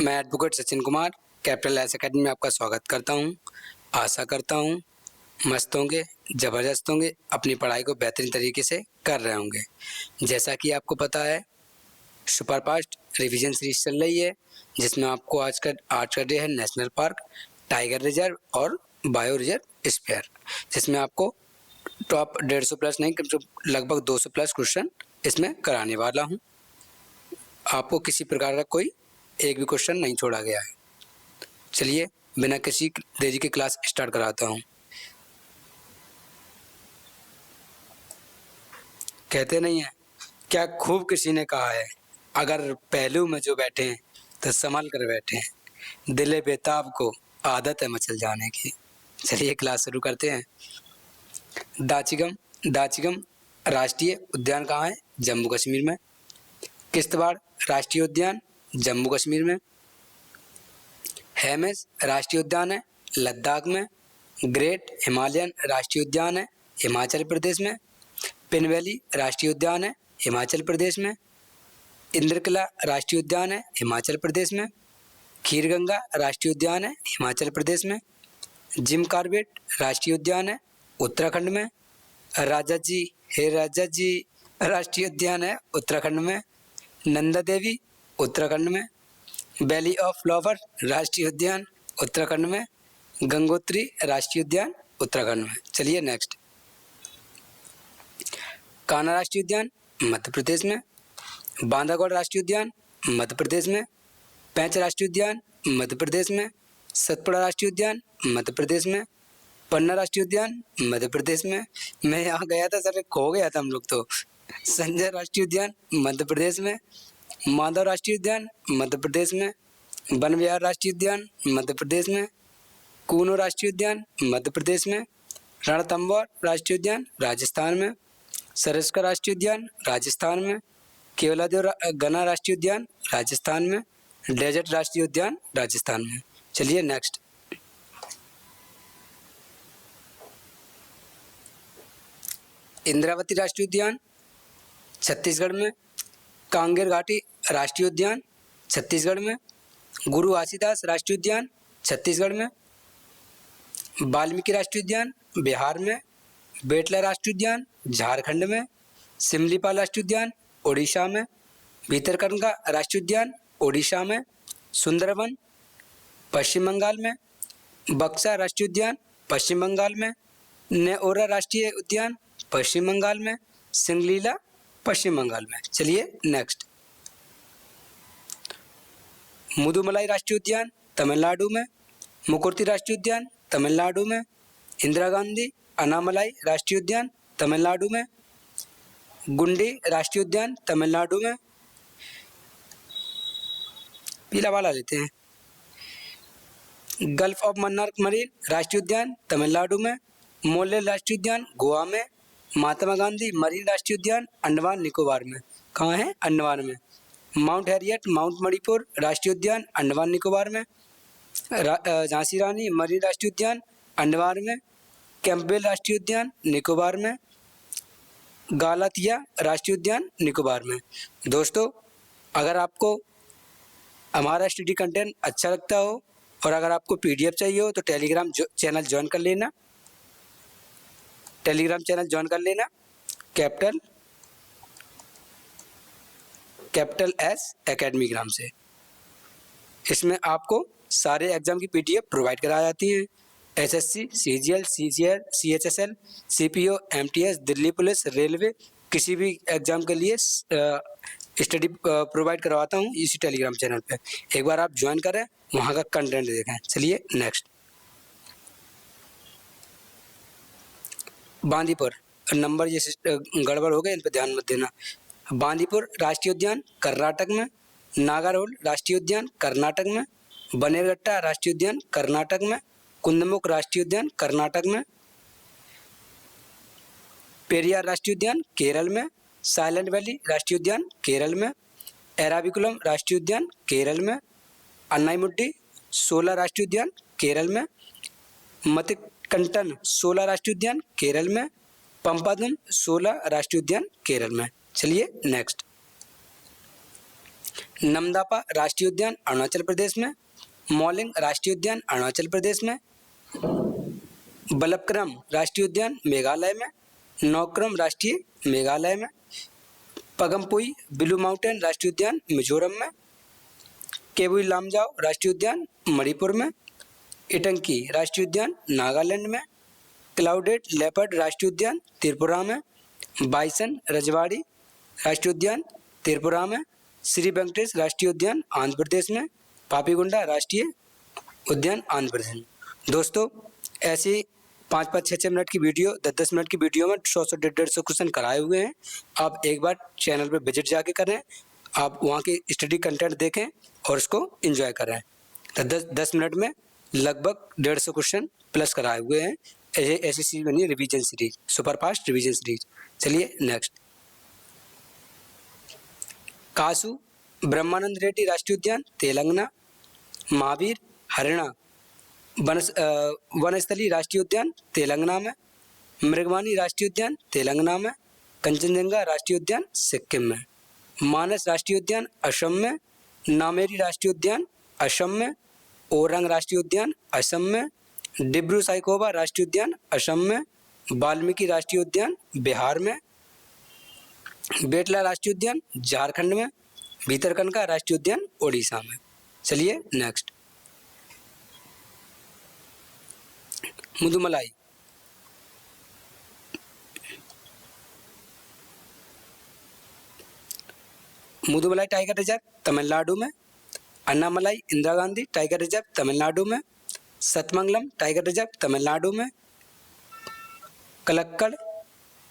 मैं advocate Sachin Kumar capital S academy में आपका स्वागत करता हूं। आशा करता हूं मस्त होंगे, ज़बरदस्त होंगे, अपनी पढ़ाई को बेहतरीन तरीके से कर रहे होंगे। जैसा कि आपको पता है, सुपरफास्ट रिवीजन सीरीज चल रही है, जिसमें आपको आज का डे है नेशनल पार्क, टाइगर रिजर्व और बायो रिजर्व स्फीयर, जिसमें आपको टॉप 150 प्लस नहीं, लगभग 200 प्लस क्वेश्चन इसमें कराने वाला हूँ। आपको किसी प्रकार का कोई एक भी क्वेश्चन नहीं छोड़ा गया है। चलिए बिना किसी देरी के क्लास स्टार्ट कराता हूँ। कहते नहीं है क्या, खूब किसी ने कहा है, अगर पहलू में जो बैठे हैं तो संभल कर बैठे हैं। दिले बेताब को आदत है मचल जाने की। चलिए क्लास शुरू करते हैं। दाचिगम राष्ट्रीय उद्यान कहाँ है? जम्मू कश्मीर में। किश्तवाड़ राष्ट्रीय उद्यान जम्मू कश्मीर में। हेमिस राष्ट्रीय उद्यान है लद्दाख में। ग्रेट हिमालयन राष्ट्रीय उद्यान है हिमाचल प्रदेश में। पिनवैली राष्ट्रीय उद्यान है हिमाचल प्रदेश में। इंद्रकिला राष्ट्रीय उद्यान है हिमाचल प्रदेश में। खीरगंगा राष्ट्रीय उद्यान है हिमाचल प्रदेश में। जिम कॉर्बेट राष्ट्रीय उद्यान है उत्तराखंड में। राजा जी राष्ट्रीय उद्यान है उत्तराखंड में। नंदा देवी उत्तराखंड में। वैली ऑफ फ्लावर राष्ट्रीय उद्यान उत्तराखंड में। गंगोत्री राष्ट्रीय उद्यान उत्तराखंड में। चलिए नेक्स्ट। कान्हा राष्ट्रीय उद्यान मध्य प्रदेश में। बांधवगढ़ राष्ट्रीय उद्यान मध्य प्रदेश में। पेंच राष्ट्रीय उद्यान मध्य प्रदेश में। सतपुड़ा राष्ट्रीय उद्यान मध्य प्रदेश में। पन्ना राष्ट्रीय उद्यान मध्य प्रदेश में। मैं यहाँ गया था सर, खो गया था हम लोग तो। संजय राष्ट्रीय उद्यान मध्य प्रदेश में। माधव राष्ट्रीय उद्यान मध्य प्रदेश में। वन विहार राष्ट्रीय उद्यान मध्य प्रदेश में। कूनो राष्ट्रीय उद्यान मध्य प्रदेश में। रणथंभौर राष्ट्रीय उद्यान राजस्थान में। सरिस्का राष्ट्रीय उद्यान राजस्थान में। केवलादेव गना राष्ट्रीय उद्यान राजस्थान में। डेजर्ट राष्ट्रीय उद्यान राजस्थान में। चलिए नेक्स्ट। इंद्रावती राष्ट्रीय उद्यान छत्तीसगढ़ में। कांगेर घाटी राष्ट्रीय उद्यान छत्तीसगढ़ में। गुरु घासीदास राष्ट्रीय उद्यान छत्तीसगढ़ में। वाल्मीकि राष्ट्रीय उद्यान बिहार में। बेतला राष्ट्रीय उद्यान झारखंड में। सिमलीपाल राष्ट्रीय उद्यान ओडिशा में। भीतरकनिका राष्ट्रीय उद्यान ओडिशा में। सुंदरवन पश्चिम बंगाल में। बक्सा राष्ट्रीय उद्यान पश्चिम बंगाल में। नेओरा राष्ट्रीय उद्यान पश्चिम बंगाल में। सिंगलीला पश्चिम बंगाल में। चलिए नेक्स्ट। मुदुमलाई राष्ट्रीय उद्यान तमिलनाडु में। मुकुर्ती राष्ट्रीय उद्यान तमिलनाडु में। इंदिरा गांधी अनामलाई राष्ट्रीय उद्यान तमिलनाडु में। गुंडी राष्ट्रीय उद्यान तमिलनाडु में। पीला वाला लेते हैं। गल्फ ऑफ मन्नार मरीन राष्ट्रीय उद्यान तमिलनाडु में। मोले राष्ट्रीय उद्यान गोवा में। महात्मा गांधी मरीन राष्ट्रीय उद्यान अंडमान निकोबार में। कहाँ है? अंडमान में। माउंट हैरियट माउंट मणिपुर राष्ट्रीय उद्यान अंडमान निकोबार में। झांसी रानी मरीन राष्ट्रीय उद्यान अंडमान में। कैंपबेल राष्ट्रीय उद्यान निकोबार में। गालाथिया राष्ट्रीय उद्यान निकोबार में। दोस्तों, अगर आपको हमारा स्टडी कंटेंट अच्छा लगता हो और अगर आपको पीडीएफ चाहिए हो तो टेलीग्राम चैनल ज्वाइन कर लेना। कैपिटल एस एकेडमी ग्राम से। इसमें आपको सारे एग्जाम की पीडीएफ प्रोवाइड कराई जाती है। SSC, CGL, CGL, CHSL, CPO, MTS, Delhi police, railway, किसी भी एग्जाम के लिए स्टडी प्रोवाइड करवाता हूँ इसी टेलीग्राम चैनल पे। एक बार आप ज्वाइन करें, वहाँ का कंटेंट देखें। चलिए नेक्स्ट। बांदीपुर नंबर ये गड़बड़ हो गए, इन पर ध्यान मत देना। बांदीपुर राष्ट्रीय उद्यान कर्नाटक में। नागारोल राष्ट्रीय उद्यान कर्नाटक में। बनेरघट्टा राष्ट्रीय उद्यान कर्नाटक में। कुंदमुख राष्ट्रीय उद्यान कर्नाटक में। पेरियार राष्ट्रीय उद्यान केरल में। साइलेंट वैली राष्ट्रीय उद्यान केरल में। एराविकुलम राष्ट्रीय उद्यान केरल में। अन्नाईमुड्डी 16 राष्ट्रीय उद्यान केरल में। मतिकंटन 16 राष्ट्रीय उद्यान केरल में। पंपादम 16 राष्ट्रीय उद्यान केरल में। चलिए नेक्स्ट। नमदापा राष्ट्रीय उद्यान अरुणाचल प्रदेश में, मौलिंग राष्ट्रीय उद्यान अरुणाचल प्रदेश में, बलपक्रम राष्ट्रीय उद्यान मेघालय में, नौक्रम राष्ट्रीय मेघालय में, पगमपुई ब्लू माउंटेन राष्ट्रीय उद्यान मिजोरम में, केबुई लामजाओ राष्ट्रीय उद्यान मणिपुर में, इटंकी राष्ट्रीय उद्यान नागालैंड में, क्लाउडेड लेपर्ड राष्ट्रीय उद्यान त्रिपुरा में, बाइसन रजवाड़ी राष्ट्रीय उद्यान त्रिपुरा में, श्री वेंकटेश राष्ट्रीय उद्यान आंध्र प्रदेश में, पापीगुंडा राष्ट्रीय उद्यान आंध्र प्रदेश में। दोस्तों ऐसे 5-5, 6-6 मिनट की वीडियो, 10-10 मिनट की वीडियो में 100 150 क्वेश्चन कराए हुए हैं। आप एक बार चैनल पर विजिट जाके करें, आप वहाँ के स्टडी कंटेंट देखें और उसको एंजॉय करें। तो 10 मिनट में लगभग 150 क्वेश्चन प्लस कराए हुए हैं। ऐसी सीरीज बनी है revision series, super fast revision series. चलिए नेक्स्ट, कासू ब्रह्मानंद रेड्डी राष्ट्रीय उद्यान तेलंगाना, महावीर हरियाणा वनस्थली राष्ट्रीय उद्यान तेलंगाना में, मृगवानी राष्ट्रीय उद्यान तेलंगाना में, कंचनजंगा राष्ट्रीय उद्यान सिक्किम में, मानस राष्ट्रीय उद्यान असम में, नामेरी राष्ट्रीय उद्यान असम में, ओरंग राष्ट्रीय उद्यान असम में, डिब्रू साइखोवा राष्ट्रीय उद्यान असम में, वाल्मीकि राष्ट्रीय उद्यान बिहार में, बेटला राष्ट्रीय उद्यान झारखंड में, भीतरकनिका राष्ट्रीय उद्यान ओडिशा में। चलिए next, Mudumalai Mudumalai tiger reserve Tamil Nadu में, अन्नामलाई इंदिरा गांधी टाइगर रिजर्व तमिलनाडु में, सतमंगलम टाइगर रिजर्व तमिलनाडु में, कलक्कड़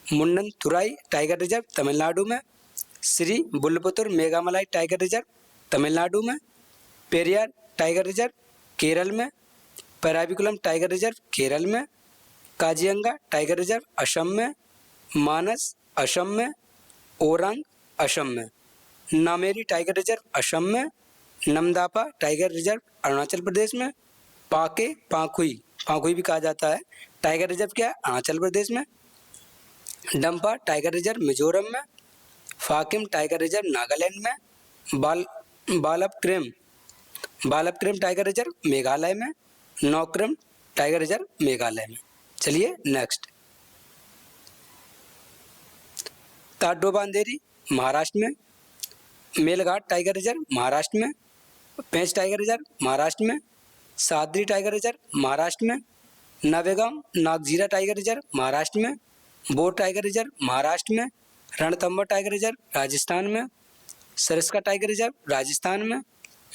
मुंडनथुराई टाइगर रिजर्व तमिलनाडु में, श्री बुल्लपुतुर मेघामलाई टाइगर रिजर्व तमिलनाडु में, पेरियार टाइगर रिजर्व केरल में, पेराविकुलम टाइगर रिजर्व केरल में, काजीरंगा टाइगर रिजर्व असम में, मानस असम में, ओरंग असम में, नामेरी टाइगर रिजर्व असम में, नमदापा टाइगर रिजर्व अरुणाचल प्रदेश में, पाके पाखुई भी कहा जाता है टाइगर रिजर्व क्या है अरुणाचल प्रदेश में, डंपा टाइगर रिजर्व मिजोरम में, फाकिम टाइगर रिजर्व नागालैंड में, बालपक्रम टाइगर रिजर्व मेघालय में, नौक्रम टाइगर रिजर्व मेघालय में। चलिए नेक्स्ट, ताडोबा अंधेरी महाराष्ट्र में, मेलघाट टाइगर रिजर्व महाराष्ट्र में, पेंच टाइगर रिजर्व महाराष्ट्र में, सादरी टाइगर रिजर्व महाराष्ट्र में, नवेगांव नागजीरा टाइगर रिजर्व महाराष्ट्र में, बोर टाइगर रिजर्व महाराष्ट्र में, रणथंभौर टाइगर रिजर्व राजस्थान में, सरिस्का टाइगर रिजर्व राजस्थान में,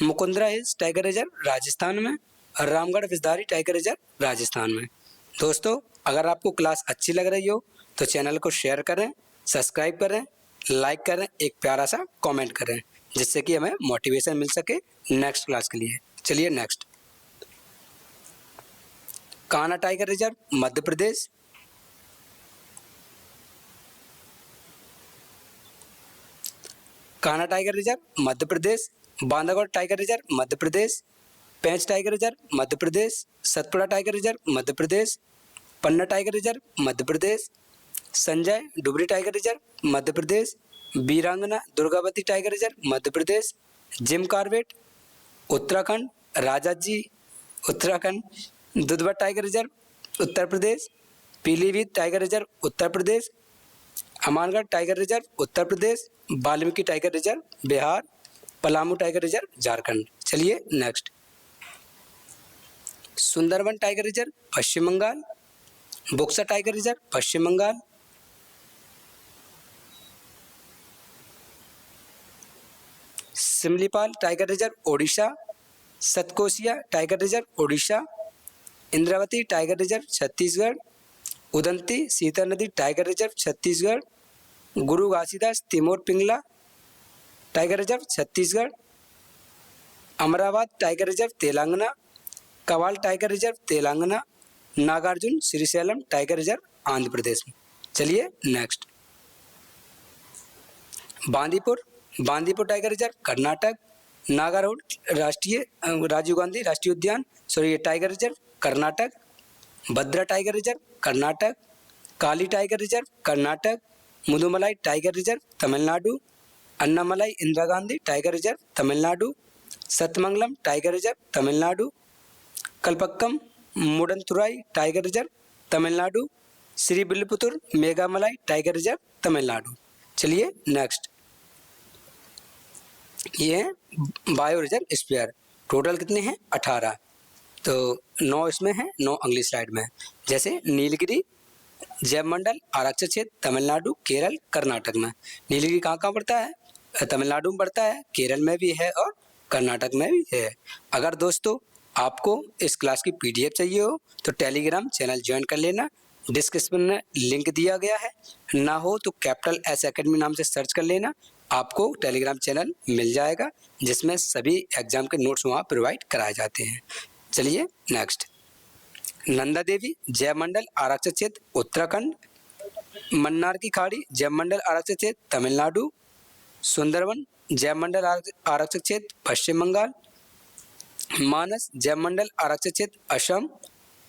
Mukundra hills tiger reserve Rajasthan में, और रामगढ़ विषधारी टाइगर रिजर्व राजस्थान में। दोस्तों अगर आपको क्लास अच्छी लग रही हो तो चैनल को शेयर करें, सब्सक्राइब करें, लाइक करें, एक प्यारा सा कमेंट करें, जिससे कि हमें मोटिवेशन मिल सके नेक्स्ट क्लास के लिए। चलिए next, Kanha tiger reserve Madhya Pradesh, Kanha tiger reserve Madhya Pradesh, Bandhavgarh tiger reserve Madhya Pradesh, पेंच tiger reserve Madhya Pradesh, Satpura tiger reserve Madhya Pradesh, पन्ना tiger reserve Madhya Pradesh, Sanjay Dhubri tiger reserve Madhya Pradesh, वीरांगना Durgavati tiger reserve Madhya Pradesh, Jim Corbett Uttarakhand, राजा जी Uttarakhand, Dudhwa tiger reserve Uttar Pradesh, Pilibhit tiger reserve Uttar Pradesh, Amangarh tiger reserve Uttar Pradesh, Valmiki tiger reserve Bihar, Palamu tiger reserve Jharkhand. चलिए next, Sundarban tiger reserve Paschim Bangal, Buxa tiger reserve Paschim Bangal, Similipal tiger reserve Odisha, Satkosia tiger reserve Odisha, Indravati tiger reserve Chhattisgarh, Udanti Sita Nadi tiger reserve Chhattisgarh, Guru Ghasidas Timor Pingla tiger reserve Chhattisgarh, Amravati tiger reserve Telangana, Kawal tiger reserve Telangana, Nagarjuna Srisailam tiger reserve Andhra Pradesh में। चलिए next, Bandipur tiger reserve Karnataka, Nagarhole Rajiv Gandhi राष्ट्रीय उद्यान tiger reserve Karnataka, Bhadra tiger reserve Karnataka, Kali tiger reserve Karnataka, Mudumalai tiger reserve Tamil Nadu, Anamalai Indira Gandhi tiger reserve Tamil Nadu, Sathyamangalam tiger reserve Tamil Nadu, Kalakkad Mundanthurai tiger reserve Tamil Nadu, Shri Villiputhur Megamalai tiger reserve Tamil Nadu. चलिए next, ये है bio reserve spare. Total कितने हैं? 18। तो 9 इसमें है, 9 अगली स्लाइड में। जैसे नीलगिरी जैव मंडल आरक्षित क्षेत्र तमिलनाडु, केरल, कर्नाटक में। नीलगिरी कहाँ कहाँ पड़ता है? तमिलनाडु में पड़ता है, केरल में भी है और कर्नाटक में भी है। अगर दोस्तों आपको इस क्लास की पीडीएफ चाहिए हो तो टेलीग्राम चैनल ज्वाइन कर लेना, डिस्क्रिप्शन में लिंक दिया गया है। ना हो तो कैपिटल एस एकेडमी नाम से सर्च कर लेना, आपको टेलीग्राम चैनल मिल जाएगा जिसमें सभी एग्जाम के नोट्स वहाँ प्रोवाइड कराए जाते हैं। चलिए नेक्स्ट, नंदा देवी जैव मंडल आरक्षित क्षेत्र उत्तराखंड, मन्नार की खाड़ी जैव मंडल आरक्षित क्षेत्र तमिलनाडु, सुंदरवन जैव मंडल आरक्षित क्षेत्र पश्चिम बंगाल, मानस जैव मंडल आरक्षित क्षेत्र असम,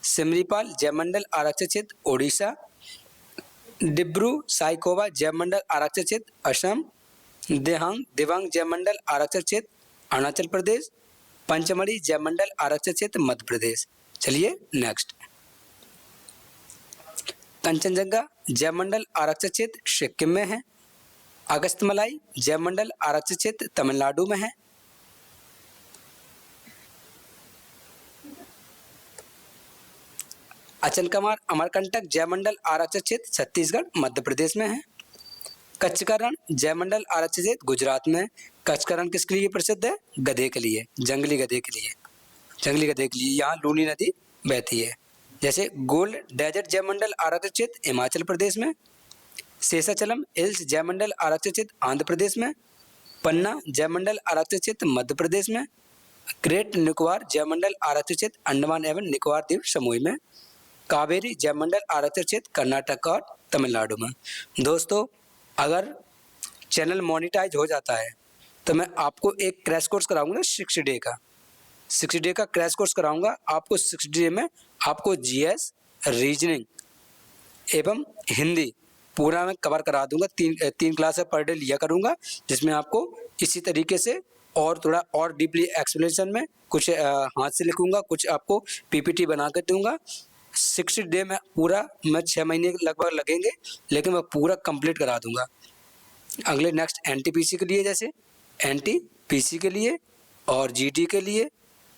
सिमरीपाल जैव मंडल आरक्षित क्षेत्र ओडिशा, डिब्रू साइखोवा जैव मंडल आरक्षित क्षेत्र असम, दिबांग जैव मंडल आरक्षित क्षेत्र अरुणाचल प्रदेश, पंचमढ़ी जैव मंडल आरक्षित क्षेत्र मध्य प्रदेश। चलिए नेक्स्ट, कंचनजंगा जैव मंडल आरक्षित क्षेत्र सिक्किम में है, अगस्तमलाई जैव मंडल आरक्षित क्षेत्र तमिलनाडु में है, अचनकमार अमरकंटक जैव मंडल आरक्षित क्षेत्र छत्तीसगढ़ मध्य प्रदेश में है, कच्छ का रण जैव मंडल आरक्षित क्षेत्र गुजरात में। कच्छ का रण किसके लिए प्रसिद्ध है? गधे के लिए, जंगली गधे के लिए, जंगली गधे के लिए। यहाँ लूनी नदी बहती है। जैसे गोल्ड डेजर्ट जैव मंडल आरक्षित क्षेत्र हिमाचल प्रदेश में, शेषाचलम हिल्स जैव मंडल आरक्षित क्षेत्र आंध्र प्रदेश में, पन्ना जैव मंडल आरक्षित क्षेत्र मध्य प्रदेश में, ग्रेट निकोबार जैव मंडल आरक्षित क्षेत्र अंडमान एवं निकोबार द्वीप समूह में, कावेरी जैव मंडल आरक्षित क्षेत्र कर्नाटक और तमिलनाडु में। दोस्तों अगर चैनल मोनेटाइज हो जाता है तो मैं आपको एक क्रैश कोर्स कराऊंगा 6 डे का, 6 डे का क्रैश कोर्स कराऊंगा आपको। 6 डे में आपको जीएस, रीजनिंग एवं हिंदी पूरा मैं कवर करा दूंगा। 3 क्लास पर डे लिया करूंगा, जिसमें आपको इसी तरीके से और थोड़ा और डीपली एक्सप्लेनेशन में कुछ हाथ से लिखूंगा, कुछ आपको पीपीटी बना कर दूंगा। 6 डे में पूरा, मैं 6 महीने लगभग लगेंगे, लेकिन मैं पूरा कंप्लीट करा दूंगा। अगले नेक्स्ट एनटीपीसी के लिए, जैसे एनटीपीसी के लिए और जीडी के लिए,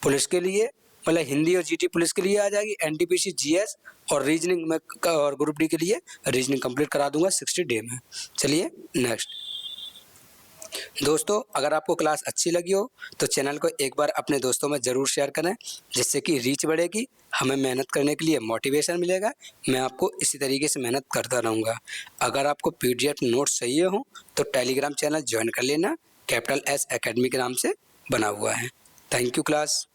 पुलिस के लिए, मतलब हिंदी और जीडी पुलिस के लिए आ जाएगी, एनटीपीसी जीएस और रीजनिंग में और ग्रुप डी के लिए रीजनिंग कंप्लीट करा दूंगा 60 डे में। चलिए नेक्स्ट दोस्तों, अगर आपको क्लास अच्छी लगी हो तो चैनल को एक बार अपने दोस्तों में ज़रूर शेयर करें, जिससे कि रीच बढ़ेगी, हमें मेहनत करने के लिए मोटिवेशन मिलेगा। मैं आपको इसी तरीके से मेहनत करता रहूँगा। अगर आपको पीडीएफ नोट्स चाहिए हो तो टेलीग्राम चैनल ज्वाइन कर लेना, कैपिटल एस एकेडमी के नाम से बना हुआ है। Thank you class.